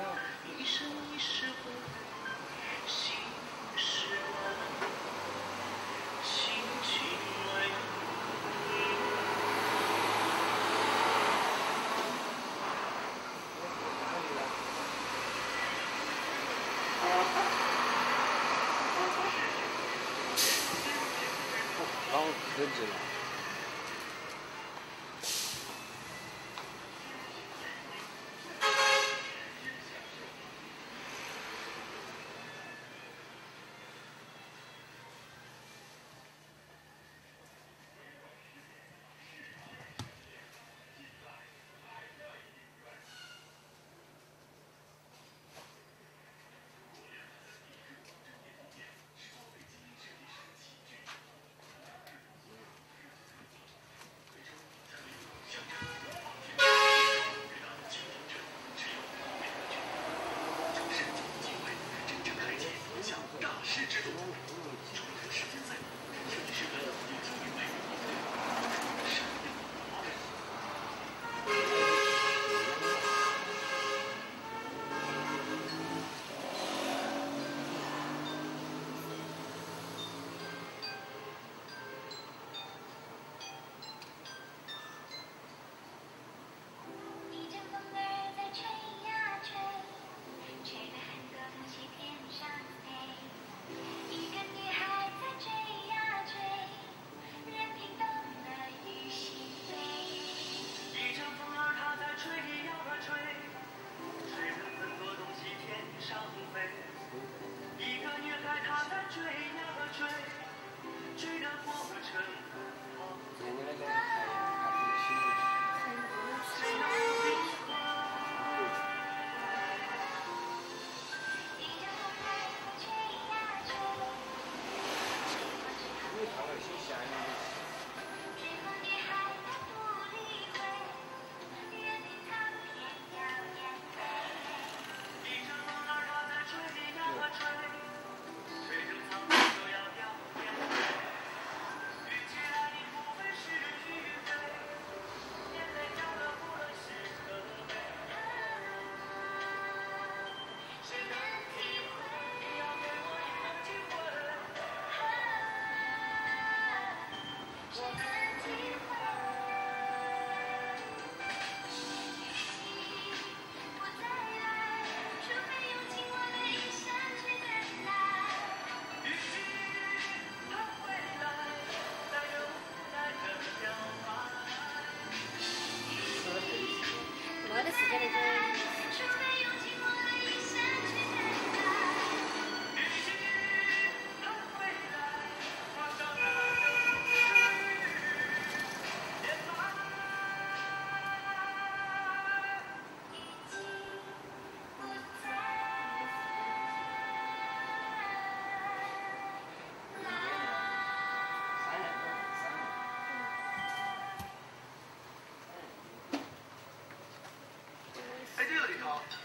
老科技了。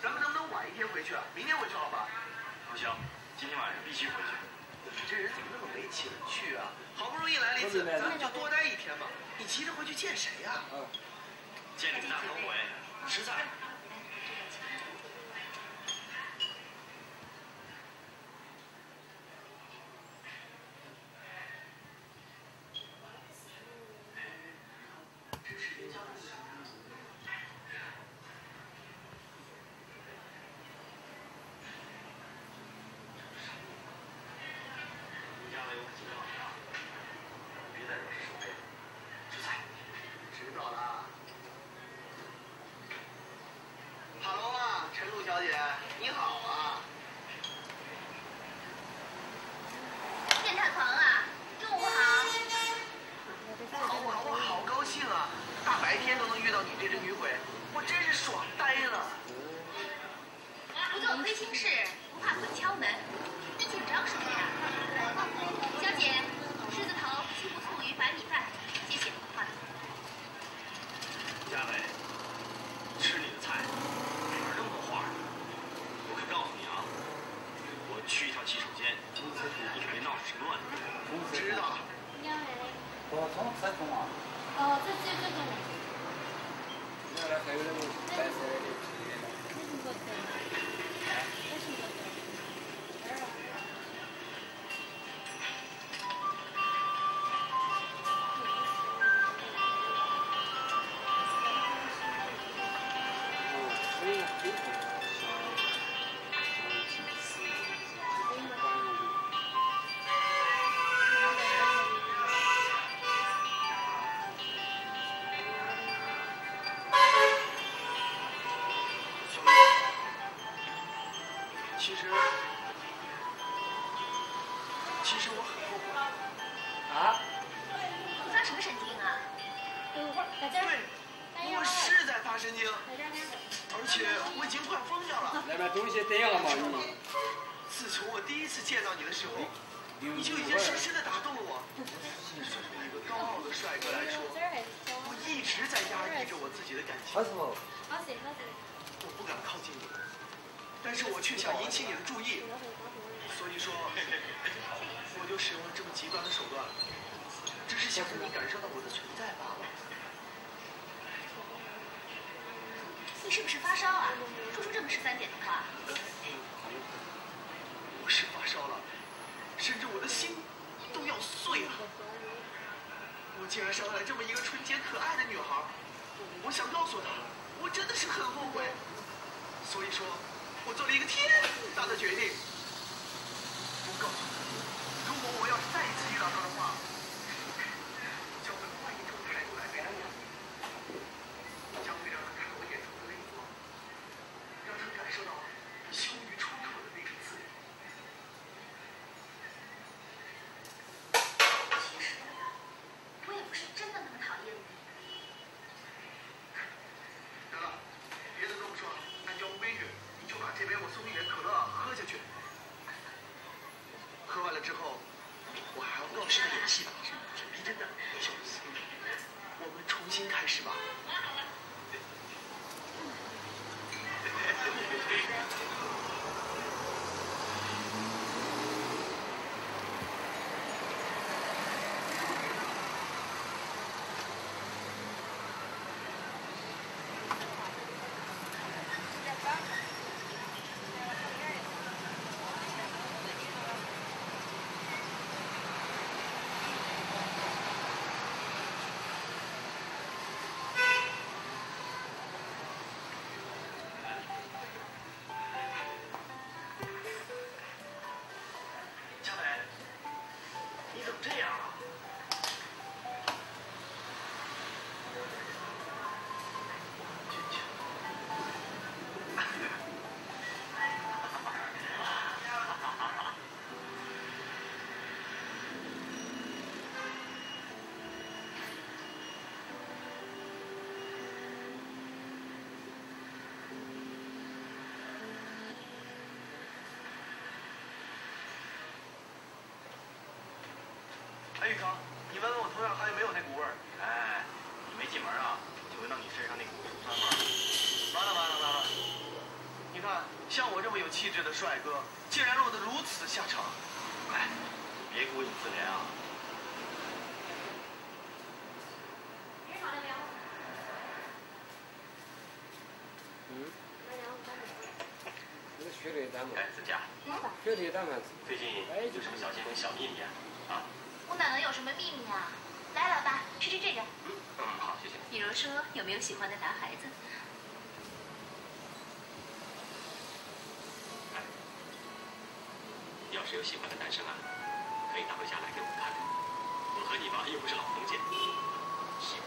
咱们能不能晚一天回去啊？明天回去好吧？不行，今天晚上必须回去。你这人怎么那么没情趣啊？好不容易来了一次，咱们就多待一天嘛。你急着回去见谁呀？见你们大头鬼，吃菜。小姐，你好啊！电塔狂啊，中午好。我好高兴啊！大白天都能遇到你这只女鬼，我真是爽呆了。不做亏心事，不怕鬼敲门，你紧张什么呀？小姐，狮子头、西湖醋鱼白米饭，谢谢。好的。佳伟，吃你的菜，哪儿那么多话呢？我可告诉你啊，我去一趟洗手间，你可别闹出什么乱子。知道。多葱3葱啊？哦，这种。原来还有那个白色的。其实我很后悔。啊？你发什么神经啊？对，我是在发神经，而且我已经快疯掉了。那把东西得了嘛你。自从我第一次见到你的时候，你就已经深深地打动了我。作为一个高傲的帅哥来说，我一直在压抑着我自己的感情。我不敢靠近你，但是我却想引起你的注意，所以说，我就使用了这么极端的手段，只是想让你感受到我的存在罢了。你是不是发烧啊？说出这么13点的话。我是发烧了，甚至我的心都要碎了。我竟然伤害了这么一个纯洁可爱的女孩，我想告诉她，我真的是很后悔。所以说，我做了一个天大的决定。我告诉她，如果我要是再一次遇到她的话，我将会换一种态度来对待她，将会让她看我眼中的泪光，让她感受到羞于出口的那种滋味。其实，我也不是真的那么讨厌你。得了，别的都不说，按交通规矩，你就把这杯我送给你的可乐喝下去。喝完了之后，我还要告诉你演戏吧，挺逼真的，小子。我们重新开始吧。佳美，你怎么这样啊？俊俏。哎，宇成，你闻闻我头上还有没有那股味儿？哎，你没进门啊，就闻到你身上那股硫酸味儿。完了完了完了！你看，像我这么有气质的帅哥，竟然落得如此下场。哎，你别给我引自怜啊！嗯。那血泪蛋嘛？哎，子佳，血泪蛋嘛？最近有什么小心思、小秘密啊？啊？我哪能有什么秘密啊？来，老大，吃这个。好，谢谢。比如说，有没有喜欢的男孩子？要是有喜欢的男生啊，可以拿回家来给我看看。我和你吧，又不是老封建。是。